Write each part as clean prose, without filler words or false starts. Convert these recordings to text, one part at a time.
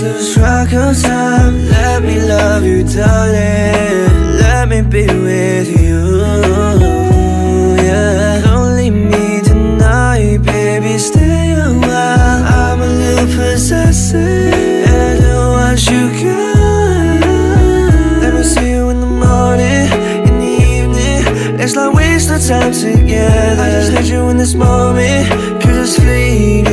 lose track of time. Let me love you, darling. Let me be with you, yeah. Don't leave me tonight, baby, stay a while. I'm a little possessive, and I don't want you gone. Let me see you in the morning, in the evening. Let's not waste no time together. I just need you in this moment, 'cause it's fleeting,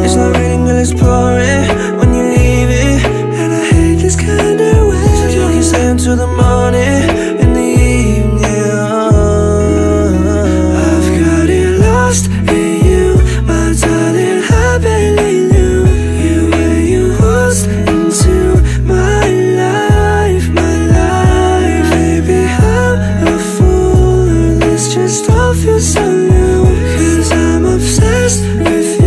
it's not raining, girl, it's pouring when you leave it, and I hate this kind of way. So you can stay until the morning, in the evening, I've got it lost in you, my darling, I barely knew you when you waltzed into my life, my life. Baby, I'm a fool, and this just all feels so new, 'cause I'm obsessed with you.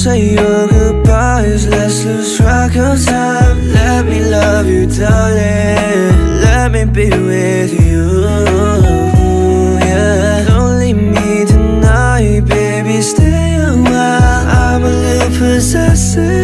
Say your goodbyes, let's lose track of time. Let me love you, darling. Let me be with you, yeah. Don't leave me tonight, baby, stay a while. I'm a little possessive,